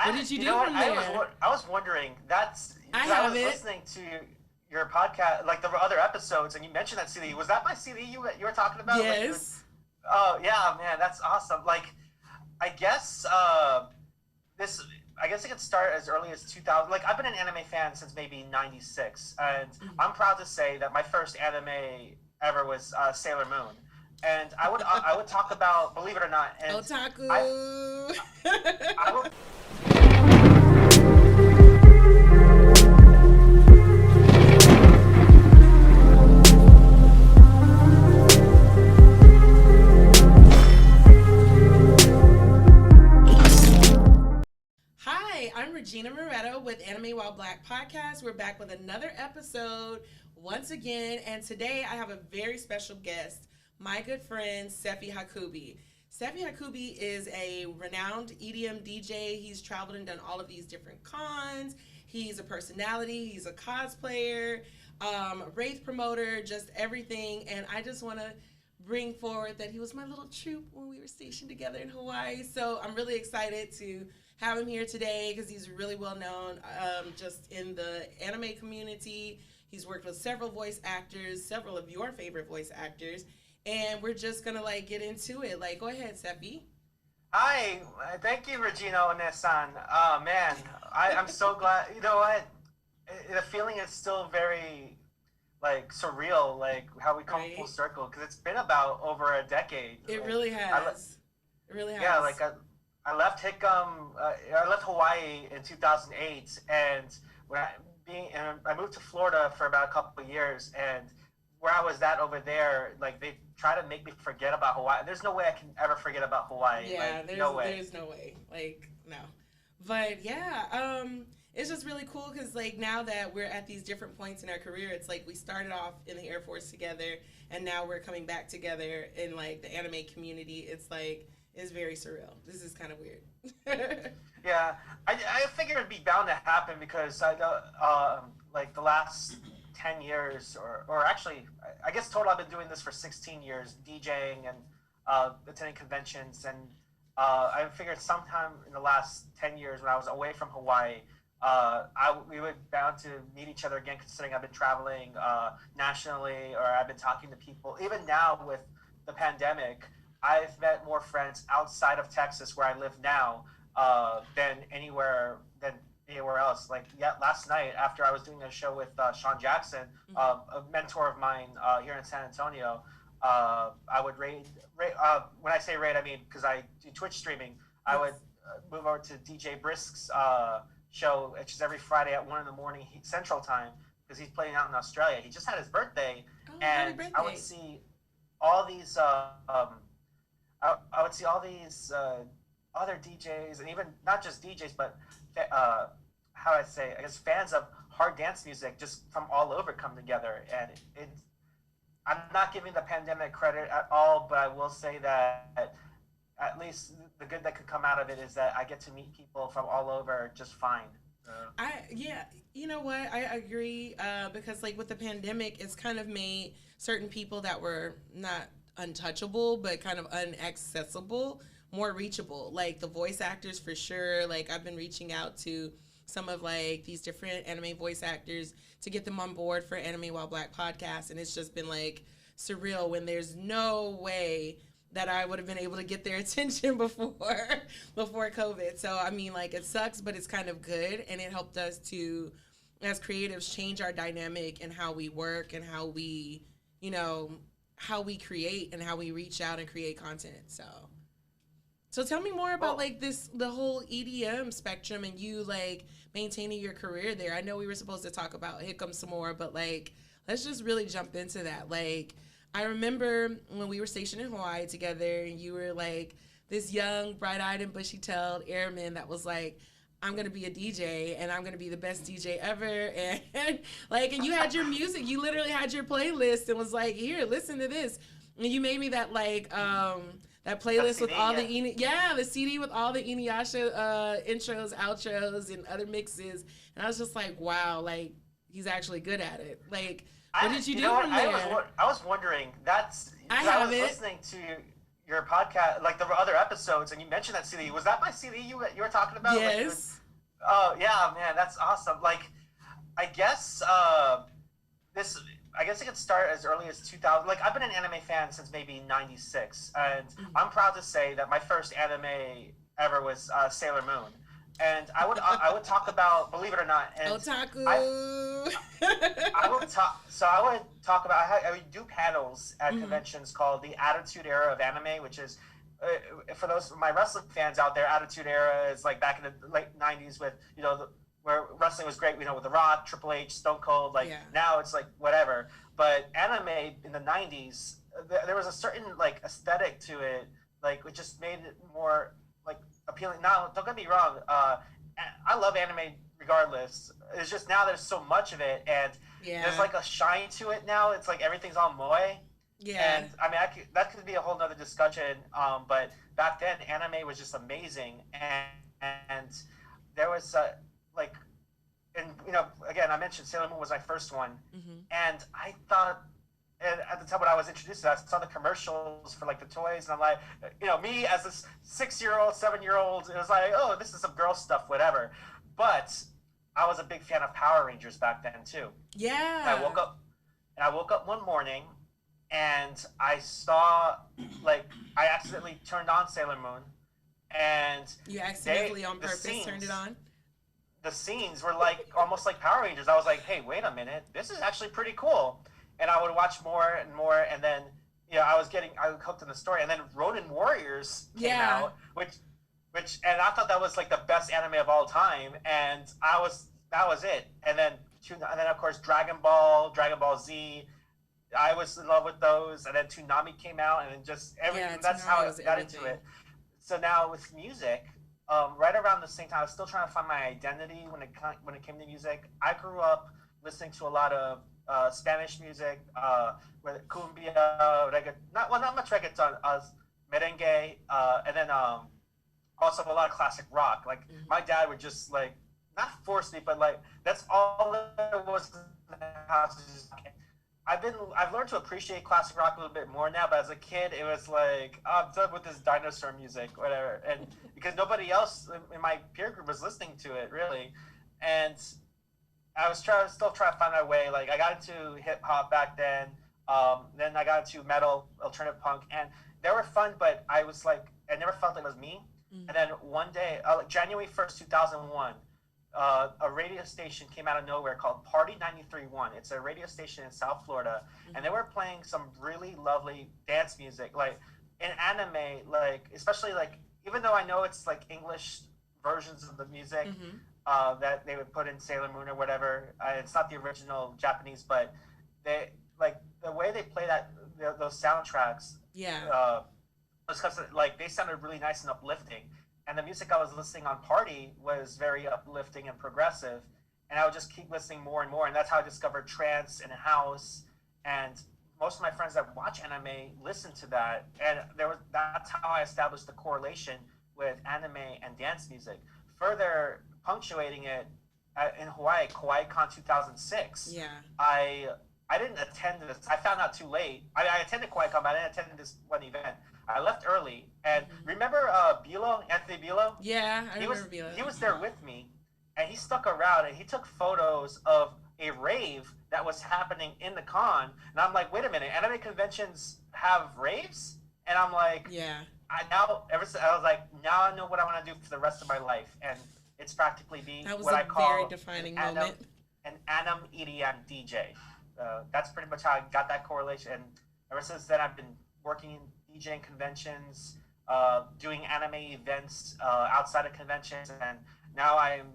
What did you do from there? I was wondering. I was listening to your podcast, like the other episodes, and you mentioned that CD. Was that my CD you were talking about? Yes. Oh yeah, man, that's awesome. Like, I guess this. I guess it could start as early as 2000. Like, I've been an anime fan since maybe '96, and I'm proud to say that my first anime ever was Sailor Moon. And I would talk about, believe it or not, and Otaku. I would. Hi, I'm Regina Moretto with Anime While Black Podcast. We're back with another episode once again, and today I have a very special guest, my good friend Sephi Hakubi. Sephi Hakubi is a renowned EDM DJ. He's traveled and done all of these different cons. He's a personality. He's a cosplayer, rave promoter, just everything. And I just want to bring forward that he was my little troupe when we were stationed together in Hawaii. So I'm really excited to have him here today because he's really well known just in the anime community. He's worked with several voice actors, several of your favorite voice actors. And we're just going to, get into it. Go ahead, Sephi. Hi. Thank you, Regina Onesan. Oh, man. I'm so glad. You know what? The feeling is still very, surreal, how we come full circle. Because it's been about over a decade. It really has. It really has. Yeah, I left I left Hawaii in 2008. And I moved to Florida for about a couple of years. And where I was at over there, they try to make me forget about Hawaii. There's no way I can ever forget about Hawaii. Yeah, there's no way. No. But yeah, it's just really cool because now that we're at these different points in our career, it's we started off in the Air Force together, and now we're coming back together in the anime community. It's very surreal. This is kind of weird. Yeah, I figured it'd be bound to happen because I know, the last 10 years, or actually, I guess total I've been doing this for 16 years, DJing and attending conventions, and I figured sometime in the last 10 years when I was away from Hawaii, we would bound to meet each other again, considering I've been traveling nationally, or I've been talking to people. Even now with the pandemic, I've met more friends outside of Texas, where I live now, than anywhere else. Last night after I was doing a show with Sean Jackson, a mentor of mine here in San Antonio, I would raid. When I say raid, I mean because I do Twitch streaming. I would move over to DJ Brisk's show, which is every Friday at 1 a.m. Central Time, because he's playing out in Australia. He just had his birthday, and I would see all these. I would see all these other DJs, and even not just DJs, but I guess fans of hard dance music just from all over come together. And I'm not giving the pandemic credit at all, but I will say that at least the good that could come out of it is that I get to meet people from all over just fine. You know what? I agree because with the pandemic, it's kind of made certain people that were not untouchable, but kind of inaccessible, more reachable. The voice actors for sure. I've been reaching out to some of these different anime voice actors to get them on board for Anime While Black podcast, and it's just been surreal when there's no way that I would have been able to get their attention before COVID. So I mean, it sucks, but it's kind of good, and it helped us to, as creatives, change our dynamic and how we work and how we, how we create and how we reach out and create content. So tell me more about the whole EDM spectrum and you maintaining your career there. I know we were supposed to talk about Hickam some more, but let's just really jump into that. I remember when we were stationed in Hawaii together, and you were this young, bright-eyed and bushy-tailed airman that was I'm gonna be a DJ and I'm gonna be the best DJ ever, and and you had your music, you literally had your playlist and was here, listen to this, and you made me that that playlist CD, with all the CD with all the Inuyasha intros, outros, and other mixes, and I was just wow, he's actually good at it. What did you do from there? I was wondering. I was listening to your podcast, like the other episodes, and you mentioned that CD. Was that my CD you were talking about? Yes. Like oh yeah, man, that's awesome. Like, I guess this. I guess it could start as early as 2000. Like, I've been an anime fan since maybe '96, and I'm proud to say that my first anime ever was Sailor Moon. And I would talk about, believe it or not, and Otaku. I would talk. So I would talk about. I would do panels at conventions called the Attitude Era of Anime, which is for those of my wrestling fans out there. Attitude Era is like back in the late '90s with where wrestling was great. With The Rock, Triple H, Stone Cold. Like now it's like whatever. But anime in the '90s, there was a certain like aesthetic to it, like it just made it more like appealing. Now, don't get me wrong. I love anime regardless. It's just now there's so much of it, and there's like a shine to it now. It's like everything's all moe. Yeah. And I mean, that could be a whole nother discussion. But back then, anime was just amazing, and there was like, and again, I mentioned Sailor Moon was my first one, and I thought. And at the time when I was introduced to that, I saw the commercials for like the toys, and I'm like, me as a 6-year-old, 7-year-old, it was like, oh, this is some girl stuff, whatever. But I was a big fan of Power Rangers back then too. Yeah. And I woke up one morning, and I saw I accidentally turned on Sailor Moon, and you accidentally on purpose turned it on. The scenes were like almost like Power Rangers. I was like, hey, wait a minute, this is actually pretty cool. And I would watch more and more, and then I was hooked in the story. And then Ronin Warriors came out, which and I thought that was like the best anime of all time. And that was it. And then of course Dragon Ball Z. I was in love with those. And then Toonami came out, and then just everything. Yeah, that's how I got into it. So now with music, right around the same time, I was still trying to find my identity when it came to music. I grew up listening to a lot of Spanish music, with cumbia, not much reggaeton, merengue, and then also a lot of classic rock. Like my dad would just like not force me, but like that's all there was in the house. I've learned to appreciate classic rock a little bit more now, but as a kid, it was like, oh, I'm done with this dinosaur music, whatever, and because nobody else in my peer group was listening to it really, and I was still trying to find my way. Like I got into hip hop back then. Then I got into metal, alternative punk, and they were fun. But I was like, I never felt like it was me. And then one day, January 1st, 2001, a radio station came out of nowhere called Party 93.1. It's a radio station in South Florida, and they were playing some really lovely dance music, like in anime, like especially like even though I know it's like English versions of the music. That they would put in Sailor Moon or whatever. It's not the original Japanese, but they like the way they play those soundtracks. Yeah. Because like they sounded really nice and uplifting, and the music I was listening on Party was very uplifting and progressive, and I would just keep listening more and more, and that's how I discovered trance and house, and most of my friends that watch anime listen to that, and that's how I established the correlation with anime and dance music. Further punctuating it in Hawaii, KawaiiCon 2006. Yeah. I didn't attend this. I found out too late. I attended KawaiiCon, but I didn't attend this one event. I left early, and remember Anthony Bilo? Yeah, I remember Bilo. He was there with me, and he stuck around, and he took photos of a rave that was happening in the con, and I'm like, wait a minute, anime conventions have raves? And I'm like, yeah. I was like, now I know what I want to do for the rest of my life, and it's practically being what I call very defining moment. An anime EDM DJ. That's pretty much how I got that correlation, and ever since then I've been working in DJing conventions, doing anime events outside of conventions, and now I'm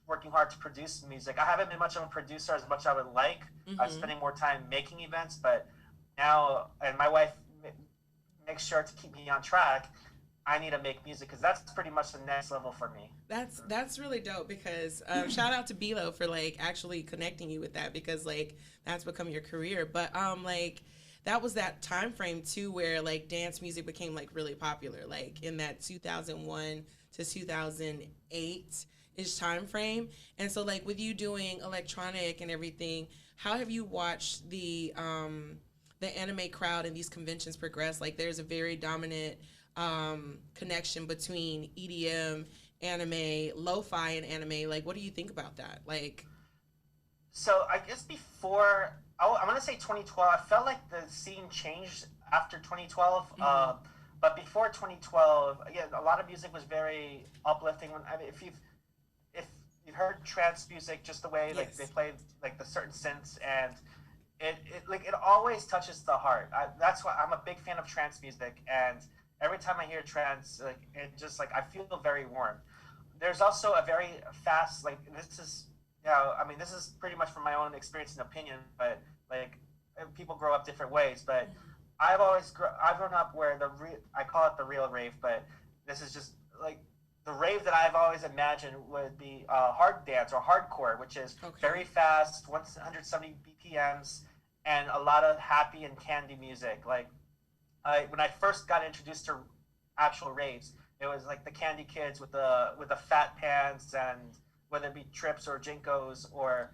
working hard to produce music. I haven't been much of a producer as much as I would like. I'm spending more time making events, but now, and my wife makes sure to keep me on track. I need to make music because that's pretty much the next level for me. That's really dope because shout out to Bilo for like actually connecting you with that because like that's become your career. But like that was that time frame too where like dance music became like really popular, like in that 2001 to 2008 ish time frame. And so like with you doing electronic and everything, how have you watched the the anime crowd and these conventions progress, like there's a very dominant connection between EDM, anime, lo-fi, and anime. Like, what do you think about that? Like, So I guess before, I'm gonna say 2012. I felt like the scene changed after 2012. But before 2012, again, a lot of music was very uplifting. I mean, if you've heard trance music, just the way like they play like the certain synths, and it always touches the heart. That's why I'm a big fan of trance music, and every time I hear trance, like it just like I feel very warm. There's also a very fast like this is I mean this is pretty much from my own experience and opinion, but like people grow up different ways. But I've grown up where I call it the real rave, but this is just like the rave that I've always imagined would be hard dance or hardcore, which is very fast, 170 BPMs, and a lot of happy and candy music. Like when I first got introduced to actual raves, it was like the Candy Kids with the fat pants, and whether it be Trips or Jinkos or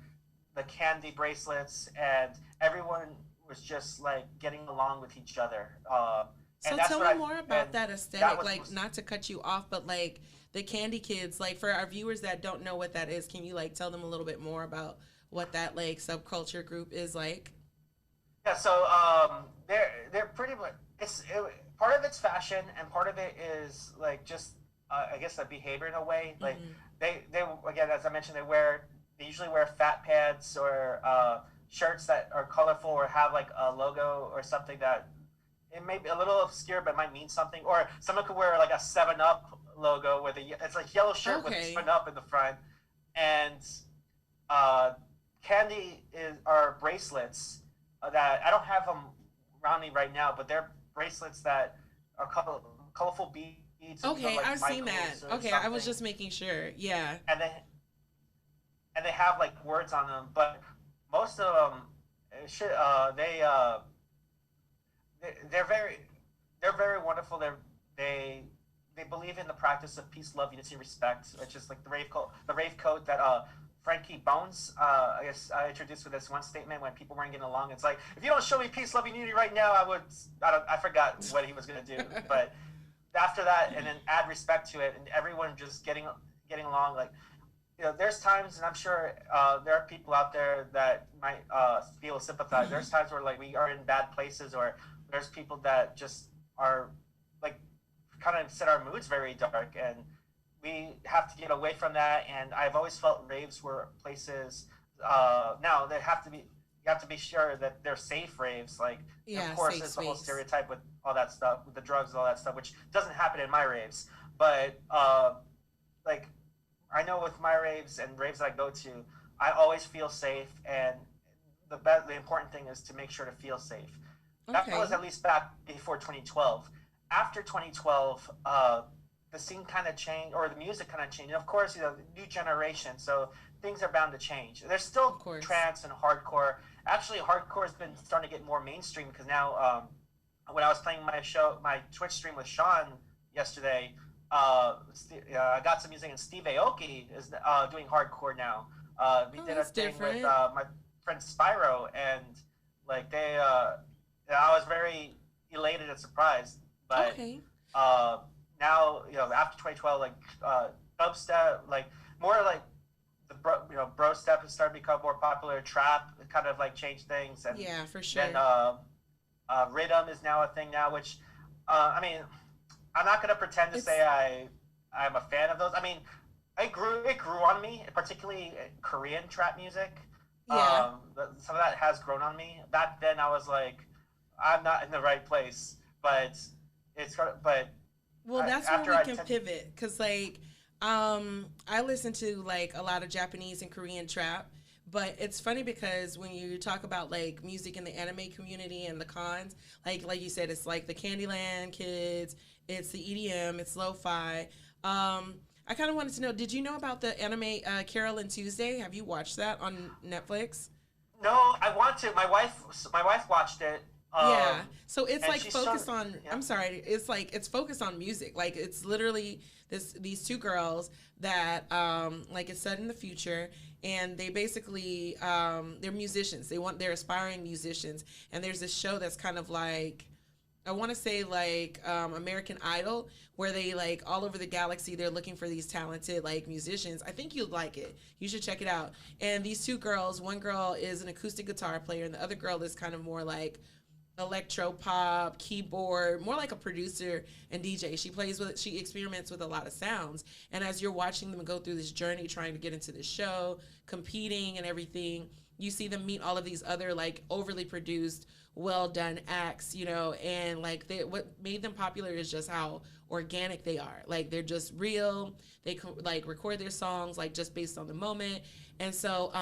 the candy bracelets, and everyone was just like getting along with each other. So tell me more about that aesthetic. Like, not to cut you off, but like the Candy Kids, like for our viewers that don't know what that is, can you like tell them a little bit more about what that like subculture group is like? Yeah, so they're pretty much part of it's fashion, and part of it is like just I guess a behavior in a way. Like they again, as I mentioned, they usually wear fat pads or shirts that are colorful or have like a logo or something that it may be a little obscure but might mean something. Or someone could wear like a 7-Up logo with it's like yellow shirt with 7-Up in the front, and candy are bracelets that I don't have them around me right now, but they're bracelets that are colorful beads. Okay, like I've seen that. Okay, I was just making sure. Yeah. And they have like words on them, but most of them, they're very wonderful. They believe in the practice of peace, love, unity, and respect, which is like the rave code that Frankie Bones, I guess I introduced with this one statement when people weren't getting along. It's like, if you don't show me peace, love, and unity right now, I forgot what he was gonna do. But after that, and then add respect to it, and everyone just getting along. Like, there's times, and I'm sure there are people out there that might feel sympathize. There's times where like we are in bad places, or there's people that just are like kind of set our moods very dark, and we have to get away from that. And I've always felt raves were places. Now you have to be sure that they're safe raves. Like, of course, there's the whole stereotype with all that stuff, with the drugs and all that stuff, which doesn't happen in my raves. But like, I know with my raves and raves that I go to, I always feel safe, and the important thing is to make sure to feel safe. That was at least back before 2012. After 2012, the scene kind of changed, or the music kind of changed. And of course, new generation, so things are bound to change. There's still trance and hardcore. Actually, hardcore has been starting to get more mainstream, because now, when I was playing my Twitch stream with Sean yesterday, I got some music, and Steve Aoki is doing hardcore now. We did a thing with my friend Spyro, and like I was very elated and surprised. But now, after 2012, like dubstep, like more like the bro step has started to become more popular. Trap kind of like changed things, and yeah, for sure. Then rhythm is now a thing now, which I mean, I'm not gonna pretend to say I'm a fan of those. I mean, it grew on me, particularly Korean trap music. Yeah. Some of that has grown on me. Back then, I was like, I'm not in the right place, but well, that's where we can pivot, because like I listen to like a lot of Japanese and Korean trap, but it's funny because when you talk about like music in the anime community and the cons, like you said, it's like the Candyland kids, it's the EDM, it's lo-fi. I kind of wanted to know, did you know about the anime Carol and Tuesday? Have you watched that on Netflix? No, I want to. My wife watched it. Yeah. So it's And like she's focused sort of, on, yeah. I'm sorry, it's like it's focused on music. Like it's literally these two girls that like it's set in the future, and they basically they're musicians. They're aspiring musicians, and there's this show that's kind of like, I want to say like American Idol, where they like all over the galaxy, they're looking for these talented like musicians. I think you'd like it. You should check it out. And these two girls, one girl is an acoustic guitar player, and the other girl is kind of more like electro pop, keyboard, more like a producer and DJ. She experiments with a lot of sounds. And as you're watching them go through this journey trying to get into the show, competing and everything, you see them meet all of these other like overly produced, well done acts, and like what made them popular is just how organic they are. Like they're just real. They like record their songs like just based on the moment. And so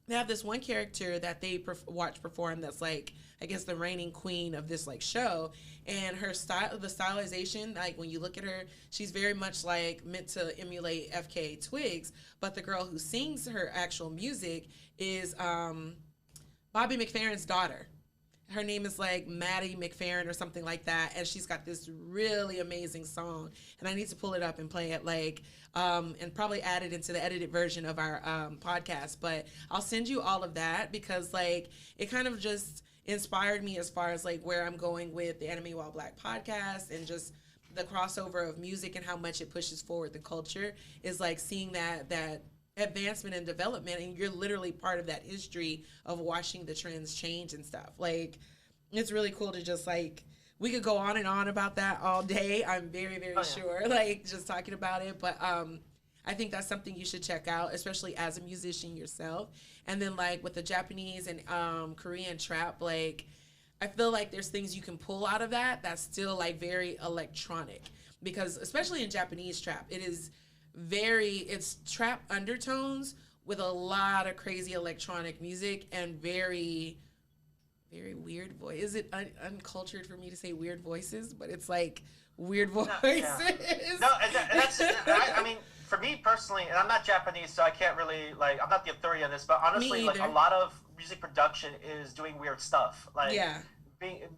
they have this one character that they watch perform that's like, I guess, the reigning queen of this like show. And her style, the stylization, like when you look at her, she's very much like meant to emulate FK Twigs. But the girl who sings her actual music is Bobby McFerrin's daughter. Her name is like Maddie McFerrin or something like that, and she's got this really amazing song, and I need to pull it up and play it like and probably add it into the edited version of our podcast. But I'll send you all of that because like it kind of just inspired me as far as like where I'm going with the Anime While Black podcast, and just the crossover of music and how much it pushes forward the culture is like seeing that advancement and development, and you're literally part of that history of watching the trends change and stuff. Like it's really cool to just like, we could go on and on about that all day. I'm very, very sure, like just talking about it. But I think that's something you should check out, especially as a musician yourself. And then like with the Japanese and Korean trap, like I feel like there's things you can pull out of that that's still like very electronic, because especially in Japanese trap, it's trap undertones with a lot of crazy electronic music and very, very weird voice. Is it uncultured for me to say weird voices? But it's like weird voices. No, and that's, I mean, for me personally, and I'm not Japanese, so I can't really, like, I'm not the authority on this, but honestly, like, a lot of music production is doing weird stuff. Like, and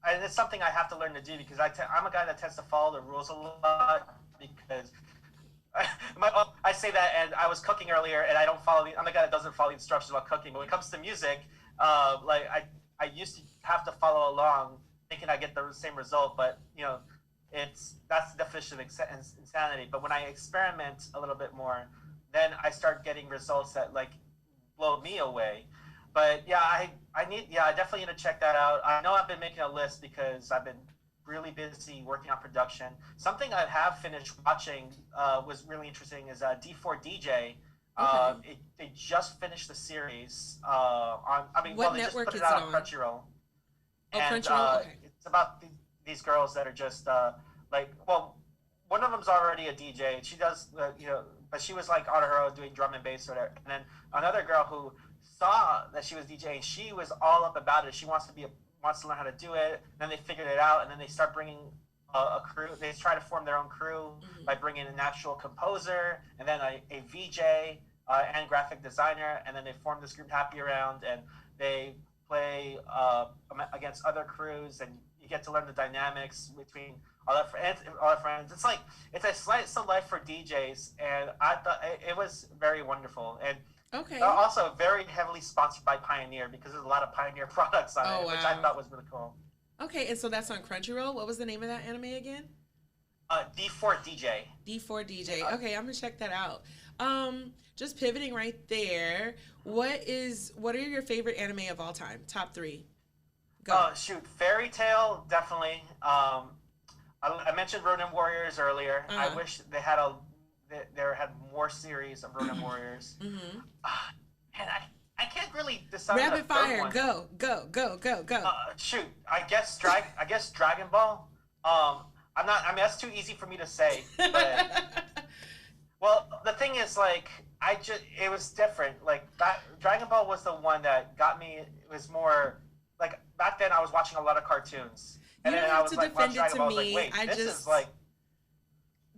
it's something I have to learn to do, because I'm a guy that tends to follow the rules a lot, because I say that, and I was cooking earlier, and I'm the guy that doesn't follow the instructions about cooking. But when it comes to music, like I used to have to follow along, thinking I get the same result. But that's the definition of insanity. But when I experiment a little bit more, then I start getting results that like blow me away. But yeah, I definitely need to check that out. I know I've been making a list because I've been really busy working on production. Something I have finished watching was really interesting is D4DJ. They just finished the series what they just network put it is out it on on? Crunchyroll. Oh, And Crunchyroll. Okay. it's about these girls that are just one of them's already a DJ. She does but she was like on her own doing drum and bass or whatever. And then another girl who saw that she was DJing, she was all up about it. She wants to learn how to do it. And then they figured it out, and then they start bringing a crew. They try to form their own crew by bringing an actual composer and then a VJ and graphic designer, and then they form this group Happy Around, and they play against other crews, and you get to learn the dynamics between all their friends. It's a slice of life for DJs, and I thought it was very wonderful. And also very heavily sponsored by Pioneer, because there's a lot of Pioneer products on it, which I thought was really cool. Okay, and so that's on Crunchyroll. What was the name of that anime again? D4DJ. D4DJ. Okay, I'm gonna check that out. Just pivoting right there. What are your favorite anime of all time? Top 3. Go. Fairy Tail, definitely. I mentioned Ronin Warriors earlier. I wish they had more series of Ronin Warriors. And I can't really decide. Rapid fire, go. I guess Dragon Ball. That's too easy for me to say. But, well, the thing is, like, it was different. Like, Dragon Ball was the one that got me. It was more like, back then I was watching a lot of cartoons, and then I was like, watching Dragon Ball. I was like, wait, this is like.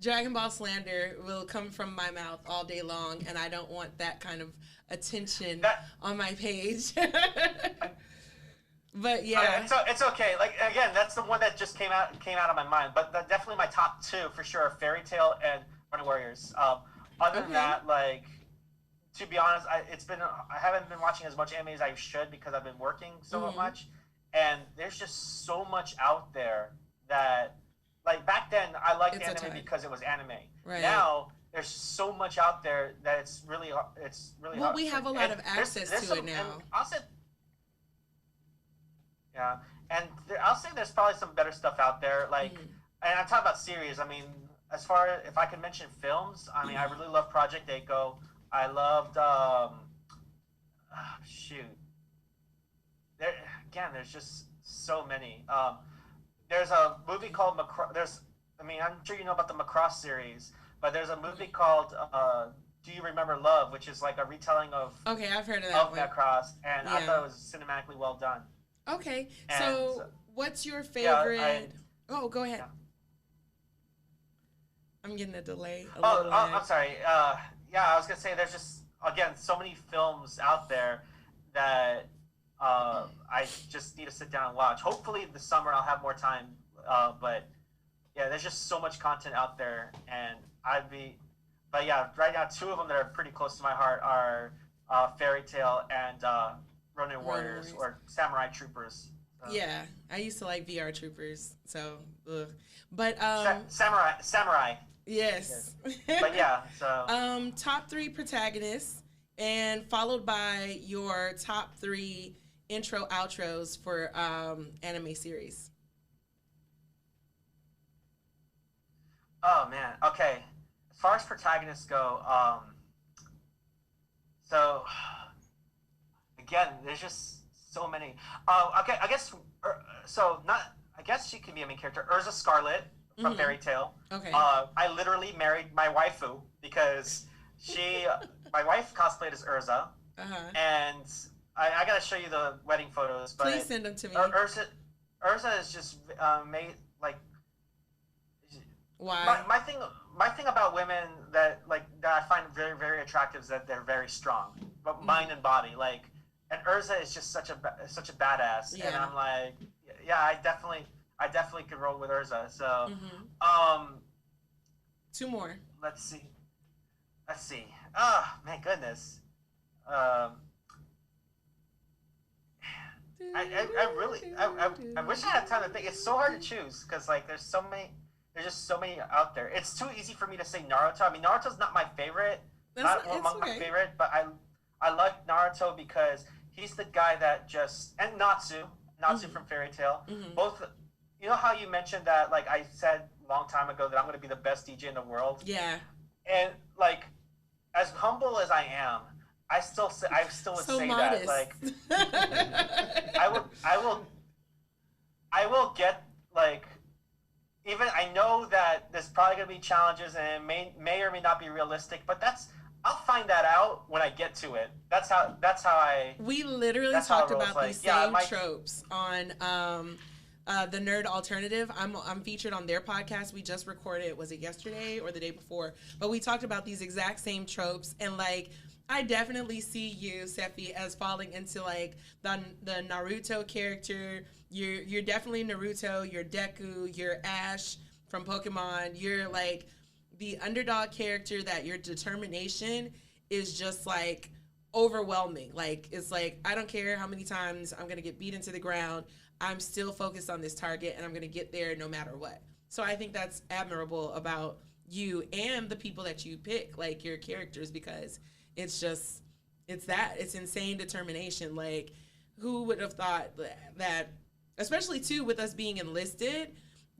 Dragon Ball slander will come from my mouth all day long, and I don't want that kind of attention on my page. But yeah, it's okay. Like again, that's the one that just came out of my mind. But definitely my top two for sure are Fairy Tail and Running Warriors. Other than that, like to be honest, I haven't been watching as much anime as I should because I've been working so much, and there's just so much out there that like back then I liked anime because it was anime. Right. Now there's so much out there that it's really well, hard. We have a lot of access to it now. I'll say, yeah, and I'll say there's probably some better stuff out there. Like, and I'm talking about series. I mean, as far as if I can mention films, I mean, I really love Project Echo. I loved shoot. There's just so many. There's a movie called Macross. I'm sure you know about the Macross series, but there's a movie called Do You Remember Love, which is like a retelling of I've heard of that one. Macross, and I thought it was cinematically well done. Okay, so what's your favorite? Go ahead. Yeah. I'm getting a delay. I'm sorry. I was gonna say there's just again so many films out there that I just need to sit down and watch. Hopefully this summer I'll have more time. But yeah, there's just so much content out there, and But yeah, right now two of them that are pretty close to my heart are Fairy Tail and Ronin Warriors or Samurai Troopers. Yeah, I used to like VR Troopers. So, but Samurai. Yes. But yeah, so top 3 protagonists, and followed by your top 3 intro outros for anime series. Oh man, okay. As far as protagonists go, so again, there's just so many. Okay, I guess I guess she can be a main character. Urza Scarlet from Fairy Tail. Okay. I literally married my waifu because my wife cosplayed as Urza, and I gotta show you the wedding photos. But please send them to me. Urza is just made like. Why? My thing about women that I find very, very attractive is that they're very strong, but mind and body. Like, and Urza is just such a badass, and I'm like, yeah, I definitely could roll with Urza. So, 2 more. Let's see. Oh, my goodness. I wish I had time to think. It's so hard to choose because there's just so many out there. It's too easy for me to say Naruto. I mean, Naruto's not my favorite. Not among my favorite, but I like Naruto because he's the guy that and Natsu from Fairy Tail. Both, you know how you mentioned that, like I said a long time ago that I'm going to be the best DJ in the world? Yeah. And like, as humble as I am, I still would so say modest. that. Like, I will get like. Even I know that there's probably gonna be challenges and it may or may not be realistic, but I'll find that out when I get to it. That's how I. We literally talked about these same tropes on the Nerd Alternative. I'm featured on their podcast. We just recorded. Was it yesterday or the day before? But we talked about these exact same tropes, and like I definitely see you, Sephi, as falling into like the Naruto character. You're definitely Naruto, you're Deku, you're Ash from Pokemon. You're like the underdog character that your determination is just like overwhelming. Like it's like, I don't care how many times I'm going to get beat into the ground. I'm still focused on this target and I'm going to get there no matter what. So I think that's admirable about you and the people that you pick, like your characters, because it's insane determination. Like who would have thought that, especially too with us being enlisted,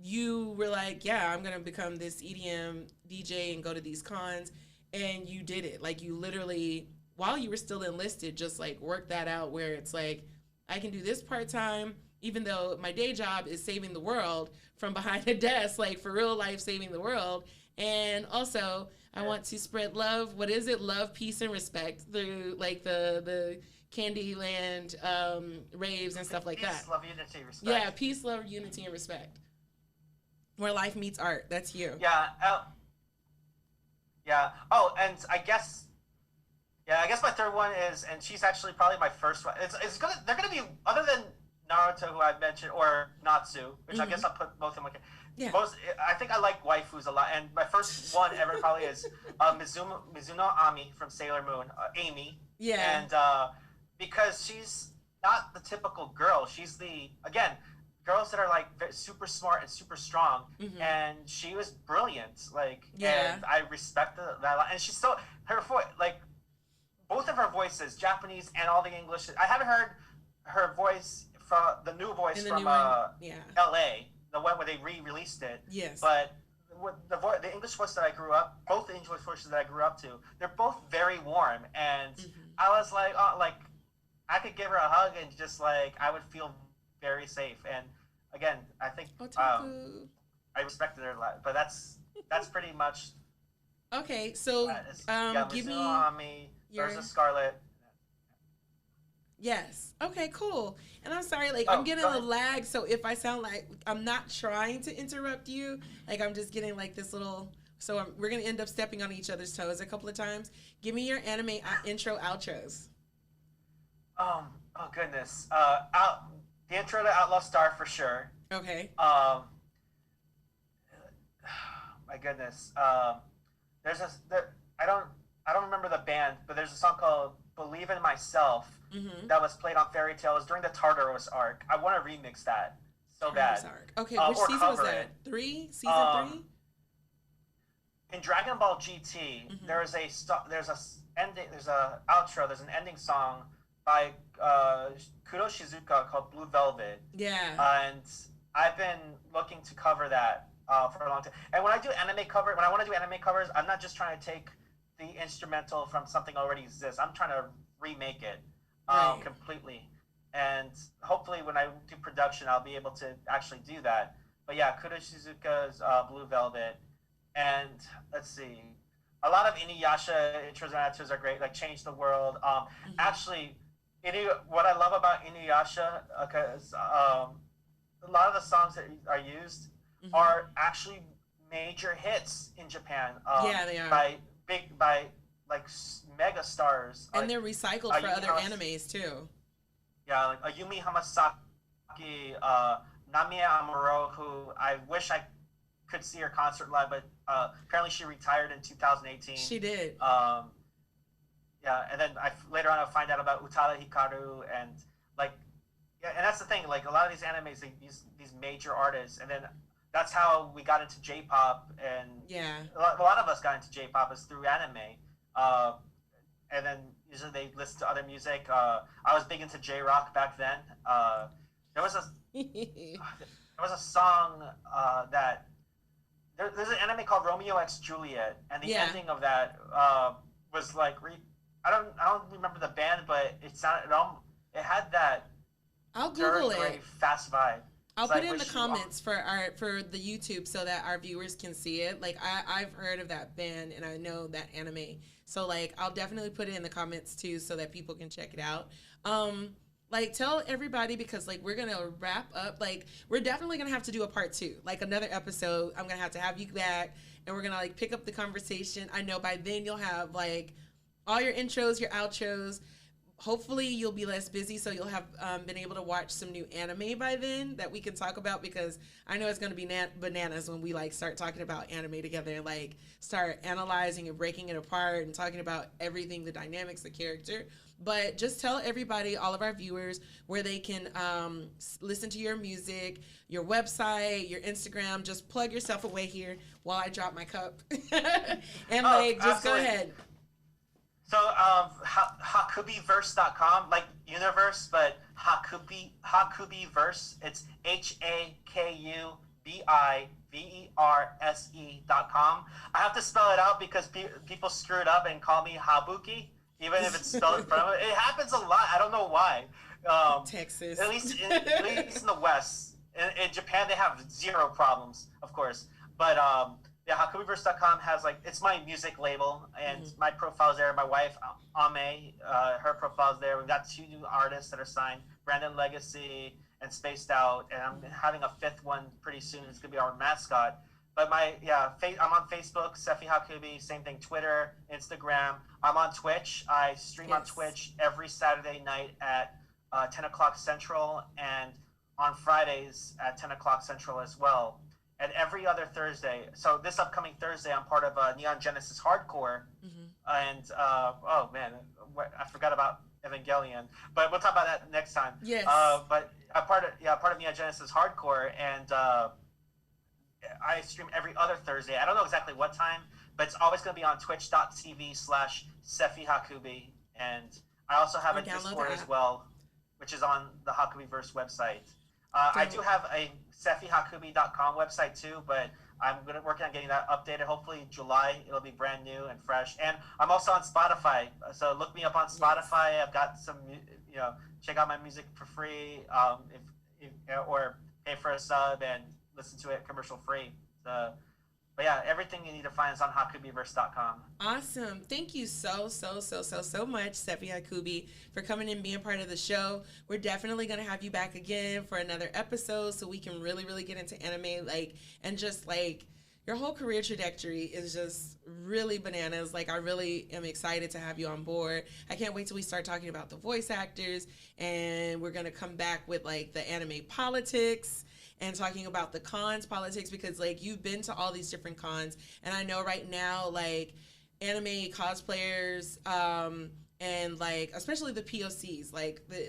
you were like, yeah, I'm gonna become this EDM DJ and go to these cons, and you did it. Like you literally, while you were still enlisted, just like worked that out where it's like, I can do this part-time, even though my day job is saving the world from behind a desk, like for real life saving the world. And also I want to spread love. What is it? Love, peace, and respect through like the Candyland raves and stuff like that. Peace, love, unity, respect. Yeah, peace, love, unity, and respect. Where life meets art. That's you. Yeah. Yeah. Oh, and I guess my third one is, and she's actually probably my first one. They're gonna be, other than Naruto, who I mentioned, or Natsu, which I guess I'll put both in one. Yeah. I think I like waifus a lot, and my first one ever probably is Mizuno Ami from Sailor Moon, Amy. Yeah. And because she's not the typical girl, she's again, girls that are like super smart and super strong, and she was brilliant. Like, and I respect that a lot. And she's still her voice, like both of her voices, Japanese and all the English. I haven't heard her voice from the new voice from L.A., the one where they re-released it. Yes. But the English voice that I grew up, both the English voices that I grew up to, they're both very warm, and I was like, oh, like I could give her a hug and just like I would feel very safe. And again, I think I respected her a lot. But that's pretty much. Okay, so give me Ami, there's a Scarlet. Yes. Okay, cool. And I'm sorry, like I'm getting a lag, so if I sound like I'm not trying to interrupt you, like I'm just getting like this little. So we're gonna end up stepping on each other's toes a couple of times. Give me your anime intro outros. Oh goodness. The intro to Outlaw Star for sure. Okay. My goodness. I don't remember the band, but there's a song called "Believe in Myself" that was played on Fairy Tail. It was during the Tartaros arc. I want to remix that so bad. Okay, which season was that? 3? Season 3? In Dragon Ball GT, there's an outro. There's an ending song by Kuro Shizuka called Blue Velvet. Yeah. And I've been looking to cover that for a long time. And when I want to do anime covers, I'm not just trying to take the instrumental from something already exists. I'm trying to remake it completely. And hopefully when I do production, I'll be able to actually do that. But yeah, Kuro Shizuka's Blue Velvet. And let's see. A lot of Inuyasha intros and outros are great, like Change the World. Actually, what I love about Inuyasha, because a lot of the songs that are used are actually major hits in Japan. Yeah, they are. By like mega stars. And they're recycled for other animes too. Yeah, like Ayumi Hamasaki, Namiya Amuro, who I wish I could see her concert live, but apparently she retired in 2018. She did. Yeah, and then later on I find out about Utada Hikaru, and like, yeah, and that's the thing. Like a lot of these animes, they use these major artists, and then that's how we got into J-pop, and a lot of us got into J-pop is through anime. And then usually they listen to other music. I was big into J-rock back then. There was a song that there's an anime called Romeo X Juliet, and the ending of that was like I don't remember the band, but it had that. I'll Google very fast vibe. I'll put it in the comments for the YouTube so that our viewers can see it. Like I've heard of that band and I know that anime. So like I'll definitely put it in the comments too so that people can check it out. Like tell everybody, because like we're gonna wrap up. Like we're definitely gonna have to do a part 2, like another episode. I'm gonna have to have you back and we're gonna like pick up the conversation. I know by then you'll have like all your intros, your outros. Hopefully you'll be less busy, so you'll have been able to watch some new anime by then that we can talk about, because I know it's going to be bananas when we like start talking about anime together and like start analyzing and breaking it apart and talking about everything, the dynamics, the character. But just tell everybody, all of our viewers, where they can listen to your music, your website, your Instagram. Just plug yourself away here while I drop my cup. And just absolutely. Go ahead. So, Hakubiverse.com, like universe, but Hakubiverse. It's HAKUBIVERSE.com. I have to spell it out because people screw it up and call me Habuki, even if it's spelled in front of it. It happens a lot. I don't know why. Texas. At least in the West. In Japan, they have zero problems, of course. But yeah, Hakubiverse.com has it's my music label, and my profile's there. My wife, Ame, her profile's there. We've got 2 new artists that are signed, Brandon Legacy and Spaced Out, and I'm having a 5th one pretty soon. It's gonna be our mascot. But I'm on Facebook, Sephi Hakubi, same thing, Twitter, Instagram. I'm on Twitch. I stream on Twitch every Saturday night at 10 o'clock Central, and on Fridays at 10 o'clock Central as well. And every other Thursday, so this upcoming Thursday, I'm part of Neon Genesis Hardcore. And, oh man, I forgot about Evangelion, but we'll talk about that next time. Yes. But I'm part of Neon Genesis Hardcore, and I stream every other Thursday. I don't know exactly what time, but it's always going to be on twitch.tv/Sephi Hakubi. And I also have a Discord as well, which is on the Hakubiverse website. I do have a SephiHakubi.com website too, but I'm working on getting that updated. Hopefully July it'll be brand new and fresh. And I'm also on Spotify, so look me up on Spotify. Yes. I've got some, check out my music for free, or pay for a sub and listen to it commercial free. But yeah, everything you need to find is on Hakubiverse.com. Awesome. Thank you so much, Sephi Hakubi, for coming and being part of the show. We're definitely going to have you back again for another episode so we can really, really get into anime, and just your whole career trajectory is just really bananas. I really am excited to have you on board. I can't wait till we start talking about the voice actors, and we're going to come back with the anime politics and talking about the cons politics, because you've been to all these different cons, and I know right now anime cosplayers and especially the POCs,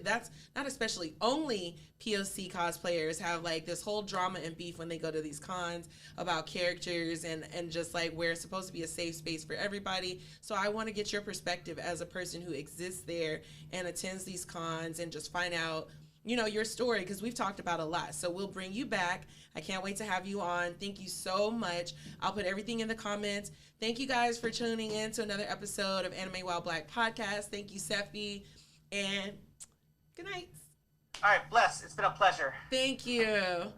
that's not especially, only POC cosplayers have this whole drama and beef when they go to these cons about characters and just where it's supposed to be a safe space for everybody. So I want to get your perspective as a person who exists there and attends these cons and just find out your story, because we've talked about a lot. So we'll bring you back. I can't wait to have you on. Thank you so much. I'll put everything in the comments. Thank you guys for tuning in to another episode of Anime While Black Podcast. Thank you, Sephi, and good night. All right, bless. It's been a pleasure. Thank you.